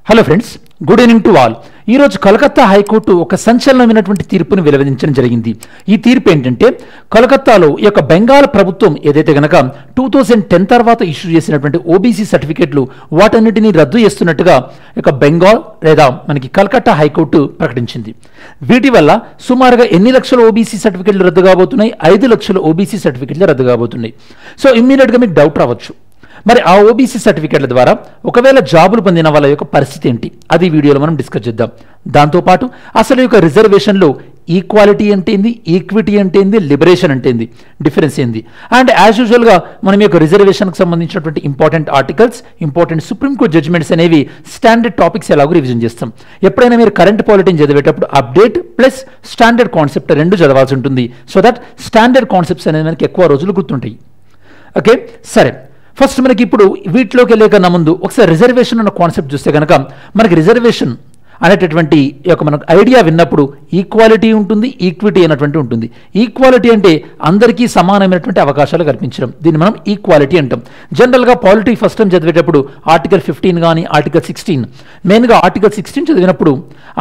Hello friends, good evening to all. ఈరోజు Calcutta high court ఒక సంచలనమైనటువంటి తీర్పును వెలువరించడం జరిగింది. ఈ తీర్పు ఏంటంటే, కలకత్తాలో ఈ యొక్క బెంగాల్ ప్రభుత్వం ఏదైతే గనక 2010 తర్వాత ఇష్యూ చేసినటువంటి ఓబీసీ సర్టిఫికేట్లు వాటన్నిటినీ రద్దు చేస్తున్నట్టుగా ఇక బెంగాల్ లేదా మనకి కలకత్తా హైకోర్టు ప్రకటించింది. వీటి వల్ల సుమారుగా ఎన్ని లక్షల ఓబీసీ సర్టిఫికేట్లు రద్దు కాబోతున్నాయి? 5 లక్షల ఓబీసీ సర్టిఫికేట్లు రద్దు కాబోతున్నాయి. సో ఇమ్మీడియట్గా మీకు డౌట్ రావచ్చు, మరి ఆ ఓబీసీ సర్టిఫికేట్ల ద్వారా ఒకవేళ జాబులు పొందిన వాళ్ళ యొక్క పరిస్థితి ఏంటి? అది వీడియోలో మనం డిస్కస్ చేద్దాం. దాంతోపాటు అసలు యొక్క రిజర్వేషన్లో ఈక్వాలిటీ అంటే ఏంది, ఈక్విటీ అంటే ఏంది, లిబరేషన్ అంటే ఏంది, డిఫరెన్స్ ఏంది, అండ్ యాజ్ యూజువల్గా మనం యొక్క రిజర్వేషన్కి సంబంధించినటువంటి important articles, important supreme court judgements అనేవి స్టాండర్డ్ టాపిక్స్ ఎలాగో రివిజన్ చేస్తాం. ఎప్పుడైనా మీరు కరెంట్ పాలిటీని చదివేటప్పుడు అప్డేట్ ప్లస్ స్టాండర్డ్ కాన్సెప్ట్ రెండు చదవాల్సి ఉంటుంది. సో దట్ స్టాండర్డ్ కాన్సెప్ట్స్ అనేది మనకి ఎక్కువ రోజులు గుర్తుంటాయి. ఓకే, సరే. ఫస్ట్ మనకి ఇప్పుడు వీటిలోకి వెళ్ళే కన్నా ముందు ఒకసారి రిజర్వేషన్ అన్న కాన్సెప్ట్ చూస్తే కనుక మనకి రిజర్వేషన్ అనేటటువంటి యొక్క మనకు ఐడియా విన్నప్పుడు ఈక్వాలిటీ ఉంటుంది, ఈక్విటీ అనేటువంటి ఉంటుంది. ఈక్వాలిటీ అంటే అందరికీ సమానమైనటువంటి అవకాశాలు కల్పించడం, దీన్ని మనం ఈక్వాలిటీ అంటాం. జనరల్గా పాలిటీ ఫస్ట్ టైం చదివేటప్పుడు ఆర్టికల్ 15 కానీ ఆర్టికల్ 16, మెయిన్గా ఆర్టికల్ 16 చదివినప్పుడు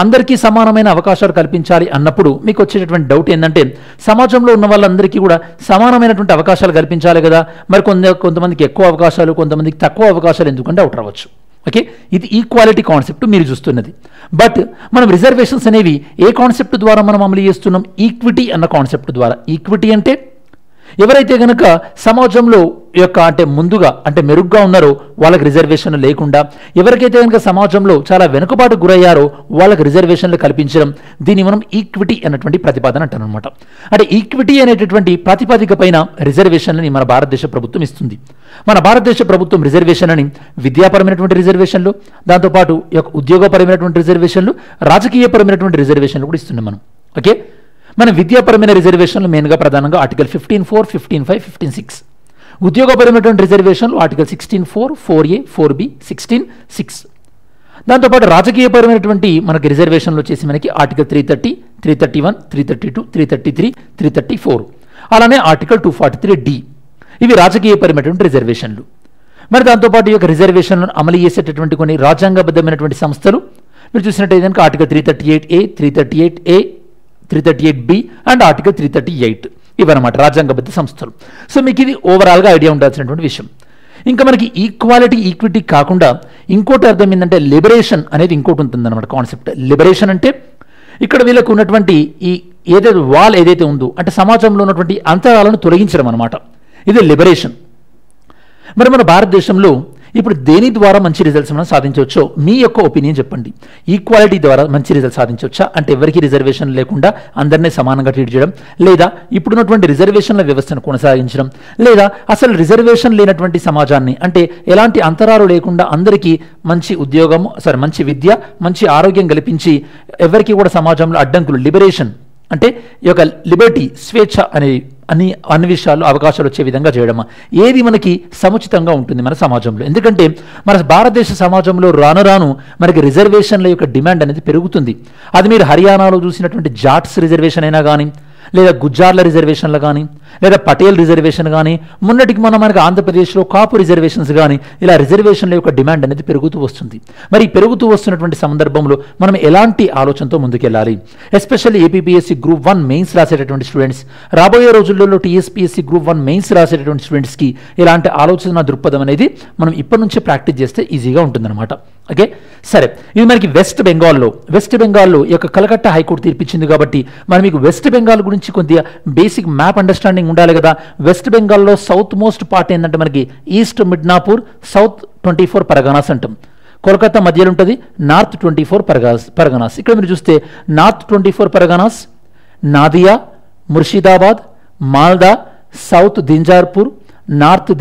అందరికీ సమానమైన అవకాశాలు కల్పించాలి అన్నప్పుడు మీకు వచ్చేటటువంటి డౌట్ ఏంటంటే, సమాజంలో ఉన్న వాళ్ళందరికీ కూడా సమానమైనటువంటి అవకాశాలు కల్పించాలి కదా, మరి కొంతమందికి ఎక్కువ అవకాశాలు, కొంతమందికి తక్కువ అవకాశాలు ఎందుకంటే డౌట్ రావచ్చు. ఓకే, ఇది ఈక్వాలిటీ కాన్సెప్ట్ మీరు చూస్తున్నది. బట్ మనం రిజర్వేషన్స్ అనేవి ఏ కాన్సెప్ట్ ద్వారా మనం అమలు చేస్తున్నాం? ఈక్విటీ అన్న కాన్సెప్ట్ ద్వారా. ఈక్విటీ అంటే ఎవరైతే కనుక సమాజంలో యొక్క అంటే ముందుగా అంటే మెరుగ్గా ఉన్నారో వాళ్ళకి రిజర్వేషన్లు లేకుండా, ఎవరికైతే కనుక సమాజంలో చాలా వెనుకబాటు గురయ్యారో వాళ్ళకి రిజర్వేషన్లు కల్పించడం, దీన్ని మనం ఈక్విటీ అన్నటువంటి ప్రతిపాదన అంటాం అనమాట. అంటే ఈక్విటీ అనేటటువంటి ప్రాతిపదిక పైన రిజర్వేషన్లని మన భారతదేశ ప్రభుత్వం ఇస్తుంది. మన భారతదేశ ప్రభుత్వం రిజర్వేషన్ అని విద్యాపరమైనటువంటి రిజర్వేషన్లు, దాంతోపాటు ఉద్యోగపరమైనటువంటి రిజర్వేషన్లు, రాజకీయపరమైనటువంటి రిజర్వేషన్లు కూడా ఇస్తున్నాం మనం. ఓకే, మన విద్యాపరమైన రిజర్వేషన్లు మెయిన్గా ప్రధానంగా ఆర్టికల్ 15(4), 15(5), 15(6). ఉద్యోగపరమైనటువంటి రిజర్వేషన్లు ఆర్టికల్ 16(4), 4A, 4B, 16(6). దాంతోపాటు రాజకీయపరమైనటువంటి మనకి రిజర్వేషన్లు వచ్చేసి మనకి ఆర్టికల్ 330, 331, 332, 333, 334, అలానే ఆర్టికల్ 243D. ఇవి రాజకీయపరమైనటువంటి రిజర్వేషన్లు. మరి దాంతోపాటు ఈ యొక్క రిజర్వేషన్లను అమలు చేసేటటువంటి కొన్ని రాజ్యాంగబద్ధమైనటువంటి సంస్థలు మీరు చూసినట్టయితే article 338A, 338A, 338B and article 338 ఇవన్నమాట రాజ్యాంగబద్ధ సంస్థలు. సో మీకు ఇది ఓవరాల్గా ఐడియా ఉండాల్సినటువంటి విషయం. ఇంకా మనకి ఈక్వాలిటీ, ఈక్విటీ కాకుండా ఇంకోటి అర్థం ఏంటంటే లిబరేషన్ అనేది ఇంకోటి ఉంటుందన్నమాట కాన్సెప్ట్. లిబరేషన్ అంటే ఇక్కడ వీళ్ళకు ఉన్నటువంటి ఈ ఏదైతే వాల్ ఏదైతే ఉందో అంటే సమాజంలో ఉన్నటువంటి అంతరాలను తొలగించడం అనమాట, ఇది లిబరేషన్. మరి మన భారతదేశంలో ఇప్పుడు దేని ద్వారా మంచి రిజల్ట్స్ మనం సాధించవచ్చో మీ యొక్క ఒపీనియన్ చెప్పండి. ఈక్వాలిటీ ద్వారా మంచి రిజల్ట్ సాధించవచ్చా, అంటే ఎవరికి రిజర్వేషన్ లేకుండా అందరినీ సమానంగా ట్రీట్ చేయడం, లేదా ఇప్పుడున్నటువంటి రిజర్వేషన్ల వ్యవస్థను కొనసాగించడం, లేదా అసలు రిజర్వేషన్ లేనటువంటి సమాజాన్ని అంటే ఎలాంటి అంతరాలు లేకుండా అందరికీ మంచి ఉద్యోగం, మంచి విద్య, మంచి ఆరోగ్యం కల్పించి ఎవరికి కూడా సమాజంలో అడ్డంకులు, లిబరేషన్ అంటే ఈ యొక్క లిబర్టీ, స్వేచ్ఛ అనే అన్ని విషయాల్లో అవకాశాలు వచ్చే విధంగా చేయడమా, ఏది మనకి సముచితంగా ఉంటుంది మన సమాజంలో? ఎందుకంటే మన భారతదేశ సమాజంలో రాను రాను మనకి రిజర్వేషన్ల యొక్క డిమాండ్ అనేది పెరుగుతుంది. అది మీరు హర్యానాలో చూసినటువంటి జాట్స్ రిజర్వేషన్ అయినా కానీ, లేదా గుజ్జార్ల రిజర్వేషన్లు కానీ, లేదా పటేల్ రిజర్వేషన్ కానీ, మొన్నటికి మనకి ఆంధ్రప్రదేశ్లో కాపు రిజర్వేషన్స్ కానీ, ఇలా రిజర్వేషన్ల యొక్క డిమాండ్ అనేది పెరుగుతూ వస్తుంది. మరి పెరుగుతూ వస్తున్నటువంటి సందర్భంలో మనం ఎలాంటి ఆలోచనతో ముందుకెళ్ళాలి? ఎస్పెషల్లీ ఏపీపీఎస్సీ గ్రూప్ 1 మెయిన్స్ రాసేటటువంటి స్టూడెంట్స్, రాబోయే రోజుల్లో టీఎస్పీఎస్సీ గ్రూప్ 1 మెయిన్స్ రాసేటటువంటి స్టూడెంట్స్కి ఇలాంటి ఆలోచన దృక్పథం అనేది మనం ఇప్పటి నుంచే ప్రాక్టీస్ చేస్తే ఈజీగా ఉంటుందన్నమాట. ఓకే, సరే. ఇది మనకి వెస్ట్ బెంగాల్లో ఈ యొక్క కలకత్తా హైకోర్టు తీర్పిచ్చింది కాబట్టి మరి మీకు వెస్ట్ బెంగాల్ గురించి కొద్దిగా బేసిక్ మ్యాప్ అండర్స్టాండింగ్ ఉండాలి కదా. వెస్ట్ బెంగాల్లో సౌత్ మోస్ట్ పార్ట్ ఏంటంటే మనకి ఈస్ట్ మిడ్నాపూర్, సౌత్ 24 పరగనాస్ అంటాం. కోల్కతా మధ్యలో ఉంటుంది నార్త్ 24 పరగనాస్. ఇక్కడ మీరు చూస్తే North 24 Parganas, Nadia, Murshidabad, Malda, South Dinajpur, North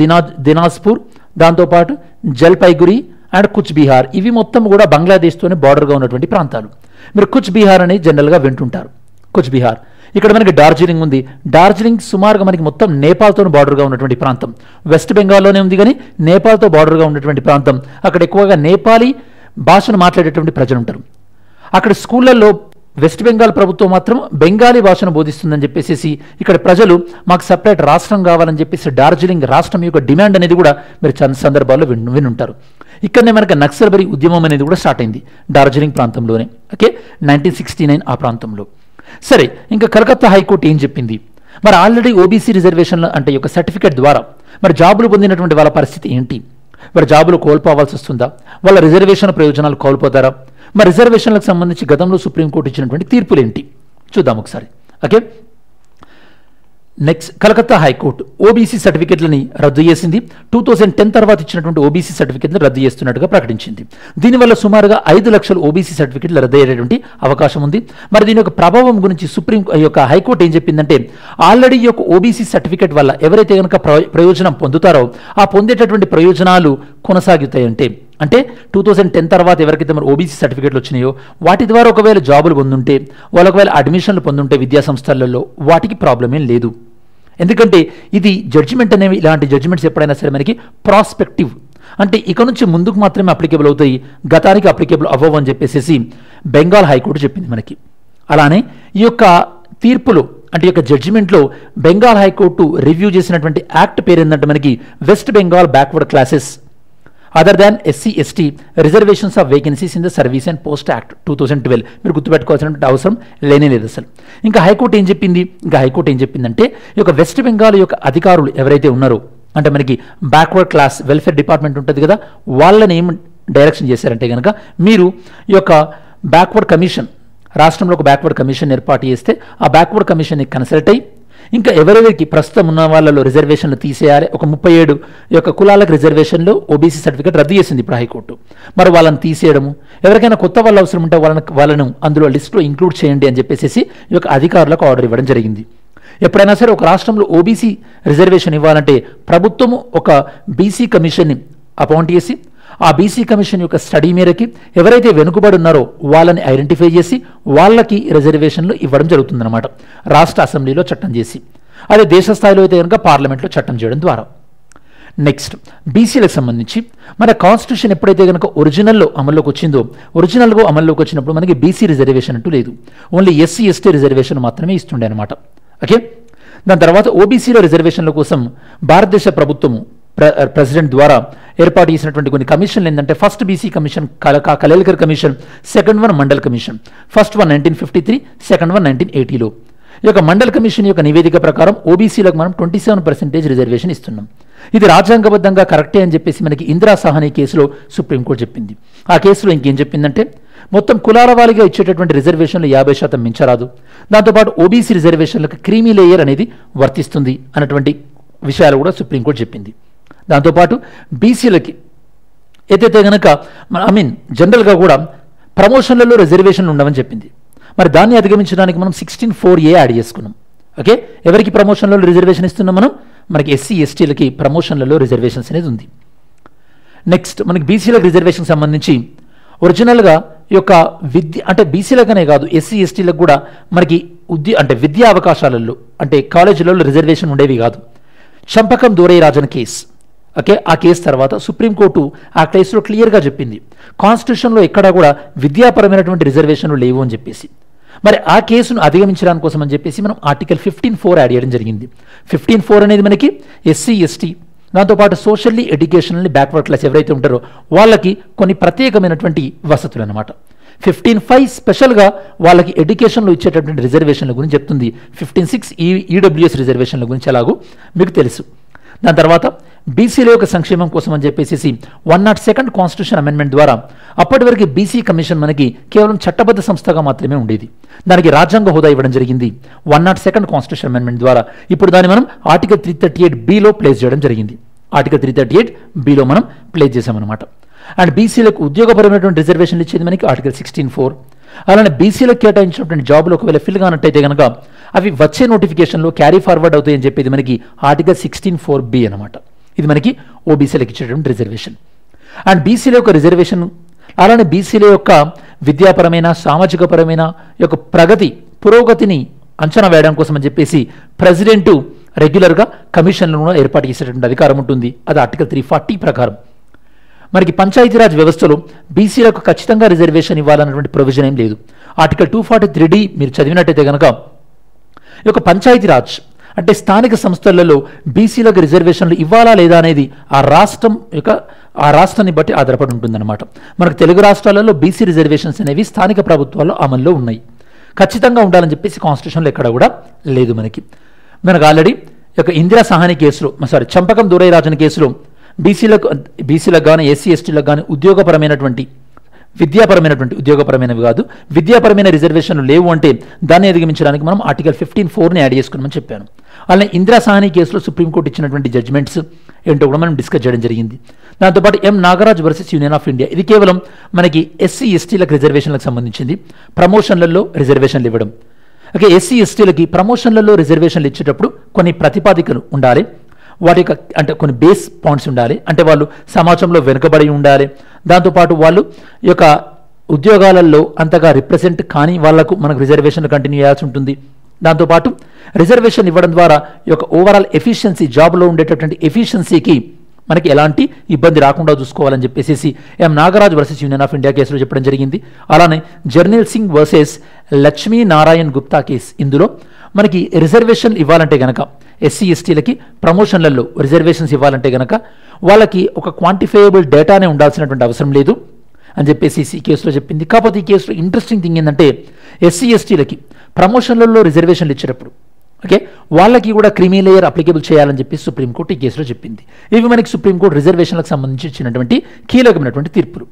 Dinajpur, దాంతోపాటు జల్పైగురి అండ్ కుచ్ బీహార్. ఇవి మొత్తం కూడా బంగ్లాదేశ్తోనే బార్డర్గా ఉన్నటువంటి ప్రాంతాలు. మీరు కుచ్ బీహార్ అనేది జనరల్గా వింటుంటారు. కుచ్ బీహార్, ఇక్కడ మనకి డార్జిలింగ్ ఉంది. డార్జిలింగ్ సుమారుగా మనకి మొత్తం నేపాల్తో బార్డర్గా ఉన్నటువంటి ప్రాంతం. వెస్ట్ బెంగాల్లోనే ఉంది కానీ నేపాల్తో బార్డర్గా ఉన్నటువంటి ప్రాంతం. అక్కడ ఎక్కువగా నేపాలీ భాషను మాట్లాడేటువంటి ప్రజలు ఉంటారు. అక్కడ స్కూళ్ళల్లో వెస్ట్ బెంగాల్ ప్రభుత్వం మాత్రం బెంగాలీ భాషను బోధిస్తుందని చెప్పేసి ఇక్కడ ప్రజలు మాకు సపరేట్ రాష్ట్రం కావాలని చెప్పేసి డార్జిలింగ్ రాష్ట్రం యొక్క డిమాండ్ అనేది కూడా మీరు చాలా సందర్భాల్లో వినుంటారు. ఇక్కడనే మనకి నక్సల్బరీ ఉద్యమం అనేది కూడా స్టార్ట్ అయింది డార్జిలింగ్ ప్రాంతంలోనే. ఓకే, 1969 ఆ ప్రాంతంలో. సరే, ఇంకా కలకత్తా హైకోర్టు ఏం చెప్పింది? మరి ఆల్రెడీ ఓబీసీ రిజర్వేషన్లు అంటే యొక్క సర్టిఫికేట్ ద్వారా మరి జాబులు పొందినటువంటి వాళ్ళ పరిస్థితి ఏంటి? మరి జాబులు కోల్పోవాల్సి వస్తుందా? వాళ్ళ రిజర్వేషన్ ప్రయోజనాలు కోల్పోతారా? మరి రిజర్వేషన్లకు సంబంధించి గతంలో సుప్రీంకోర్టు ఇచ్చినటువంటి తీర్పులు ఏంటి చూద్దాం ఒకసారి. Okay, next, Calcutta high court OBC సర్టిఫికెట్లని రద్దు చేసింది. 2010 తర్వాత ఇచ్చినటువంటి ఓబీసీ సర్టిఫికెట్లను రద్దు చేస్తున్నట్టుగా ప్రకటించింది. దీనివల్ల సుమారుగా 5 లక్షల ఓబీసీ సర్టిఫికెట్లు రద్దు అయ్యేటువంటి అవకాశం ఉంది. మరి దీని యొక్క ప్రభావం గురించి హైకోర్టు ఏం చెప్పిందంటే, ఆల్రెడీ ఈ యొక్క ఓబీసీ సర్టిఫికెట్ వల్ల ఎవరైతే కనుక ప్రయోజనం పొందుతారో ఆ పొందేటటువంటి ప్రయోజనాలు కొనసాగుతాయంటే, అంటే 2010 తర్వాత ఎవరికైతే మరి ఓబీసీ సర్టిఫికెట్లు వచ్చినాయో వాటి ద్వారా ఒకవేళ జాబులు పొందుంటే, వాళ్ళు ఒకవేళ అడ్మిషన్లు పొందుంటే విద్యా సంస్థలలో వాటికి ప్రాబ్లం ఏం లేదు. ఎందుకంటే ఇది జడ్జిమెంట్ అనేవి, ఇలాంటి జడ్జిమెంట్స్ ఎప్పుడైనా సరే మనకి ప్రాస్పెక్టివ్, అంటే ఇక నుంచి ముందుకు మాత్రమే అప్లికేబుల్ అవుతాయి, గతానికి అప్లికేబుల్ అవ్వవు అని చెప్పేసి బెంగాల్ హైకోర్టు చెప్పింది మనకి. అలానే ఈ యొక్క తీర్పులో అంటే ఈ యొక్క జడ్జిమెంట్లో బెంగాల్ హైకోర్టు రివ్యూ చేసినటువంటి యాక్ట్ పేరు ఏంటంటే మనకి west Bengal backward classes other than SC ST reservations of vacancies in the service and post act 2012. మీరు గుర్తుపెట్టుకోవాల్సినటువంటి అవసరం లేనే లేదు అసలు. ఇంకా హైకోర్టు ఏం చెప్పిందంటే ఈ యొక్క వెస్ట్ బెంగాల్ యొక్క అధికారులు ఎవరైతే ఉన్నారో, అంటే మనకి బ్యాక్వర్డ్ క్లాస్ వెల్ఫేర్ డిపార్ట్మెంట్ ఉంటుంది కదా, వాళ్ళని ఏం డైరెక్షన్ చేశారంటే కనుక, మీరు ఈ యొక్క బ్యాక్వర్డ్ కమిషన్, రాష్ట్రంలో ఒక బ్యాక్వర్డ్ కమిషన్ ఏర్పాటు చేస్తే ఆ బ్యాక్వర్డ్ కమిషన్ని కన్సల్ట్ అయ్యి ఇంకా ఎవరెవరికి ప్రస్తుతం ఉన్న వాళ్ళలో రిజర్వేషన్లు తీసేయాలి. ఒక 37 యొక్క కులాలకు రిజర్వేషన్లో ఓబీసీ సర్టిఫికేట్ రద్దు చేసింది ఇప్పుడు హైకోర్టు. మరి వాళ్ళని తీసేయడము, ఎవరికైనా కొత్త వాళ్ళు అవసరం ఉంటే వాళ్ళను అందులో లిస్టులో ఇంక్లూడ్ చేయండి అని చెప్పేసి ఈ యొక్క అధికారులకు ఆర్డర్ ఇవ్వడం జరిగింది. ఎప్పుడైనా సరే ఒక రాష్ట్రంలో ఓబీసీ రిజర్వేషన్ ఇవ్వాలంటే ప్రభుత్వము ఒక బీసీ కమిషన్ని అపాయింట్ చేసి ఆ బీసీ కమిషన్ యొక్క స్టడీ మేరకి ఎవరైతే వెనుకబడి ఉన్నారో వాళ్ళని ఐడెంటిఫై చేసి వాళ్ళకి రిజర్వేషన్లు ఇవ్వడం జరుగుతుందన్నమాట, రాష్ట్ర అసెంబ్లీలో చట్టం చేసి. అదే దేశ స్థాయిలో అయితే కనుక పార్లమెంట్లో చట్టం చేయడం ద్వారా. నెక్స్ట్, బీసీలకు సంబంధించి మన కాన్స్టిట్యూషన్ ఎప్పుడైతే కనుక ఒరిజినల్గా అమల్లోకి వచ్చినప్పుడు మనకి బీసీ రిజర్వేషన్ అంటూ లేదు, ఓన్లీ ఎస్సీ ఎస్టీ రిజర్వేషన్ మాత్రమే ఇస్తుండే అనమాట. ఓకే, దాని తర్వాత ఓబీసీలో రిజర్వేషన్ల కోసం భారతదేశ ప్రభుత్వము ప్రెసిడెంట్ ద్వారా ఏర్పాటు చేసినటువంటి కొన్ని కమిషన్లు ఏంటంటే, first BC commission Kalelkar commission, second one Mandal commission. First one 1953, second one 1980లో. ఈ యొక్క మండల్ కమిషన్ యొక్క నివేదిక ప్రకారం ఓబీసీలకు మనం 27% రిజర్వేషన్ ఇస్తున్నాం. ఇది రాజ్యాంగబద్ధంగా కరెక్టే అని చెప్పేసి మనకి ఇందిరా సాహ్ని కేసులో సుప్రీంకోర్టు చెప్పింది. ఆ కేసులో ఇంకేం చెప్పిందంటే, మొత్తం కులాల వారీగా ఇచ్చేటటువంటి రిజర్వేషన్లు 50% మించరాదు, దాంతోపాటు ఓబీసీ రిజర్వేషన్లకు క్రీమీ లేయర్ అనేది వర్తిస్తుంది అన్నటువంటి విషయాలు కూడా సుప్రీంకోర్టు చెప్పింది. దాంతోపాటు బీసీలకి ఏదైతే కనుక జనరల్గా కూడా ప్రమోషన్లలో రిజర్వేషన్లు ఉండవని చెప్పింది. మరి దాన్ని అధిగమించడానికి మనం 16(4)A యాడ్ చేసుకున్నాం. ఓకే, ఎవరికి ప్రమోషన్లలో రిజర్వేషన్ ఇస్తున్నాం మనం? మనకి ఎస్సీ ఎస్టీలకి ప్రమోషన్లలో రిజర్వేషన్స్ అనేది ఉంది. నెక్స్ట్, మనకి బీసీలకు రిజర్వేషన్ సంబంధించి ఒరిజినల్గా ఈ యొక్క విద్య అంటే బీసీలకనే కాదు ఎస్సీ ఎస్టీలకు కూడా మనకి విద్యా అవకాశాలలో అంటే కాలేజీలలో రిజర్వేషన్ ఉండేవి కాదు. చంపకం దూరై రాజన్ కేసు, ఓకే, ఆ కేసు తర్వాత సుప్రీంకోర్టు ఆ కేసులో క్లియర్గా చెప్పింది, కాన్స్టిట్యూషన్లో ఎక్కడా కూడా విద్యాపరమైనటువంటి రిజర్వేషన్లు లేవు అని చెప్పేసి. మరి ఆ కేసును అధిగమించడానికి కోసం అని చెప్పేసి మనం ఆర్టికల్ 15(4) యాడ్ చేయడం జరిగింది. 15(4) అనేది మనకి ఎస్సీ ఎస్టీ దాంతోపాటు సోషల్లీ ఎడ్యుకేషనల్లీ బ్యాక్వర్డ్ క్లాస్ ఎవరైతే ఉంటారో వాళ్ళకి కొన్ని ప్రత్యేకమైనటువంటి వసతులు అనమాట. 15(5) స్పెషల్గా వాళ్ళకి ఎడ్యుకేషన్లో ఇచ్చేటటువంటి రిజర్వేషన్ల గురించి చెప్తుంది. 15(6) ఈడబ్ల్యూఎస్ రిజర్వేషన్ల గురించి ఎలాగో మీకు తెలుసు. దాని తర్వాత బీసీల యొక్క సంక్షేమం కోసం అని చెప్పేసి 102nd కాన్స్టిట్యూషన్ అమెండ్మెంట్ ద్వారా అప్పటి వరకు బీసీ కమిషన్ మనకి కేవలం చట్టబద్ధ సంస్థగా మాత్రమే ఉండేది, దానికి రాజ్యాంగ హోదా ఇవ్వడం జరిగింది 102nd కాన్స్టిట్యూషన్ అమెండ్మెంట్ ద్వారా. ఇప్పుడు దాన్ని మనం ఆర్టికల్ 338(b)లో ప్లేస్ చేయడం జరిగింది. ఆర్టికల్ 338(b)లో మనం ప్లేస్ చేసామన్నమాట. అండ్ బీసీలకు ఉద్యోగపరమైనటువంటి రిజర్వేషన్లు ఇచ్చేది మనకి ఆర్టికల్ 16(4). అలానే బీసీలకు కేటాయించినటువంటి జాబులు ఒకవేళ ఫిల్ కానట్టయితే కనుక అవి వచ్చే నోటిఫికేషన్లో క్యారీ ఫార్వర్డ్ అవుతాయని చెప్పేది మనకి ఆర్టికల్ 16(4)(b) అనమాట. ఇది మనకి ఓబీసీలకు ఇచ్చేటువంటి రిజర్వేషన్. అండ్ బీసీల యొక్క రిజర్వేషన్ అలానే బీసీల యొక్క విద్యాపరమైన సామాజికపరమైన యొక్క పురోగతిని అంచనా వేయడం కోసం అని చెప్పేసి ప్రెసిడెంట్ రెగ్యులర్గా కమిషన్లను ఏర్పాటు చేసేటువంటి అధికారం ఉంటుంది. అది ఆర్టికల్ 340 ప్రకారం. మనకి పంచాయతీరాజ్ వ్యవస్థలో బీసీలకు ఖచ్చితంగా రిజర్వేషన్ ఇవ్వాలన్నటువంటి ప్రొవిజన్ ఏం లేదు. ఆర్టికల్ 243D మీరు చదివినట్టయితే కనుక ఈ యొక్క పంచాయతీరాజ్ అంటే స్థానిక సంస్థలలో బీసీలకు రిజర్వేషన్లు ఇవ్వాలా లేదా అనేది ఆ రాష్ట్రాన్ని బట్టి ఆధారపడి ఉంటుందన్నమాట. మనకు తెలుగు రాష్ట్రాలలో బీసీ రిజర్వేషన్స్ అనేవి స్థానిక ప్రభుత్వాల్లో అమల్లో ఉన్నాయి. ఖచ్చితంగా ఉండాలని చెప్పేసి కాన్స్టిట్యూషన్లో ఎక్కడ కూడా లేదు. మనకు ఆల్రెడీ యొక్క ఇందిరా సహాని కేసులో చంపకం దూరయ్యరాజన్ కేసులో బీసీలకు కానీ ఎస్సీ ఎస్టీలకు కానీ విద్యాపరమైన రిజర్వేషన్లు లేవు అంటే దాన్ని అధిగమించడానికి మనం ఆర్టికల్ 15(4)ని యాడ్ చేసుకున్నామని చెప్పాను. అలానే ఇందిరా సహాని కేసులో సుప్రీంకోర్టు ఇచ్చినటువంటి జడ్జిమెంట్స్ ఏంటో కూడా మనం డిస్కస్ చేయడం జరిగింది. దాంతోపాటు M Nagaraj versus union of India, ఇది కేవలం మనకి ఎస్సీ ఎస్టీలకు రిజర్వేషన్లకు సంబంధించింది. ప్రమోషన్లలో రిజర్వేషన్లు ఇవ్వడం. ఓకే, ఎస్సీ ఎస్టీలకి ప్రమోషన్లలో రిజర్వేషన్లు ఇచ్చేటప్పుడు కొన్ని ప్రతిపాదికలు ఉండాలి. వాటి యొక్క అంటే కొన్ని బేస్ పాయింట్స్ ఉండాలి. అంటే వాళ్ళు సమాజంలో వెనుకబడి ఉండాలి. దాంతోపాటు వాళ్ళు ఈ యొక్క ఉద్యోగాలలో అంతగా రిప్రజెంట్ కానీ వాళ్లకు మనకు రిజర్వేషన్లు కంటిన్యూ చేయాల్సి ఉంటుంది. దాంతోపాటు రిజర్వేషన్ ఇవ్వడం ద్వారా ఈ యొక్క ఓవరాల్ ఎఫిషియన్సీ, జాబ్లో ఉండేటటువంటి ఎఫిషియన్సీకి మనకి ఎలాంటి ఇబ్బంది రాకుండా చూసుకోవాలని చెప్పేసి M Nagaraj versus union of India కేసులో చెప్పడం జరిగింది. అలానే జర్నల్ సింగ్ వర్సెస్ లక్ష్మీ నారాయణ్ గుప్తా కేసు, ఇందులో మనకి రిజర్వేషన్ ఇవ్వాలంటే గనక ఎస్సీ ఎస్టీలకి ప్రమోషన్లలో రిజర్వేషన్స్ ఇవ్వాలంటే గనక వాళ్ళకి ఒక క్వాంటిఫైయబుల్ డేటానే ఉండాల్సినటువంటి అవసరం లేదు అని చెప్పేసి ఈ కేసులో చెప్పింది. కాకపోతే ఈ కేసులో ఇంట్రెస్టింగ్ థింగ్ ఏంటంటే ఎస్సీ ఎస్టీలకి ప్రమోషన్లలో రిజర్వేషన్లు ఇచ్చేటప్పుడు ఓకే వాళ్ళకి కూడా క్రిమీ లేయర్ అప్లికేబుల్ చేయాలని చెప్పి సుప్రీంకోర్టు ఈ కేసులో చెప్పింది. ఇవి మనకి సుప్రీంకోర్టు రిజర్వేషన్లకు సంబంధించి ఇచ్చినటువంటి కీలకమైనటువంటి తీర్పులు.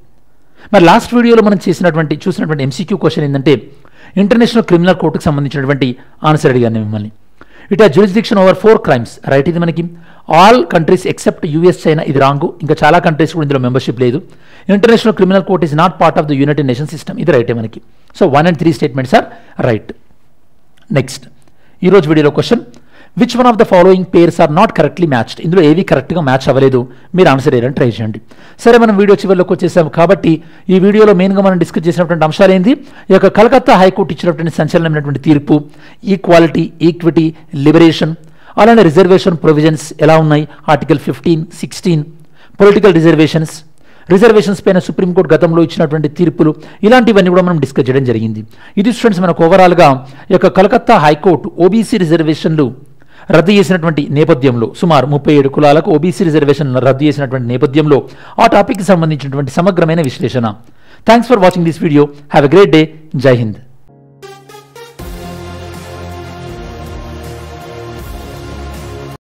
మరి లాస్ట్ వీడియోలో మనం చూసినటువంటి ఎంసీక్యూ క్వశ్చన్ ఏంటంటే ఇంటర్నేషనల్ క్రిమినల్ కోర్టుకు సంబంధించినటువంటి ఆన్సర్ అడిగాను మిమ్మల్ని. It has jurisdiction over 4 crimes, right? ఇది మనకి all countries except US, China, ఇది రాంగ్. ఇంకా చాలా కంట్రీస్ కూడా ఇందులో మెంబర్షిప్ లేదు. International criminal court is not part of the United Nation system, ఇది రైటే మనకి. So 1 and 3 statements are right. Next ఈరోజు వీడియోలో question, which one of the following pairs are not correctly matched? ఇందులో ఏవి కరెక్ట్గా మ్యాచ్ అవ్వలేదు, మీరు ఆన్సర్ చేయడానికి ట్రై చేయండి. సరే, మనం వీడియో చివరిలోకి వచ్చేసాం కాబట్టి ఈ వీడియోలో మెయిన్గా మనం డిస్కస్ చేసినటువంటి అంశాలు ఏంది? ఈ యొక్క కలకత్తా హైకోర్టు ఇచ్చినటువంటి సంచలనమైనటువంటి తీర్పు, ఈక్వాలిటీ, ఈక్విటీ, లిబరేషన్, అలానే రిజర్వేషన్ ప్రొవిజన్స్ ఎలా ఉన్నాయి, ఆర్టికల్ 15, 16, పొలిటికల్ రిజర్వేషన్స్ పైన సుప్రీంకోర్టు గతంలో ఇచ్చినటువంటి తీర్పులు, ఇలాంటివన్నీ కూడా మనం డిస్కస్ చేయడం జరిగింది. ఇది స్టూడెంట్స్ మనకు ఓవరాల్గా ఈ యొక్క కలకత్తా హైకోర్టు ఓబీసీ రిజర్వేషన్లు రద్దు చేసినటువంటి నేపథ్యంలో, సుమారు 37 కులాలకు ఓబీసీ రిజర్వేషన్లు రద్దు చేసినటువంటి నేపథ్యంలో ఆ టాపిక్కి సంబంధించినటువంటి సమగ్రమైన విశ్లేషణ. Thanks for watching this video. Have a great day. జై హింద్.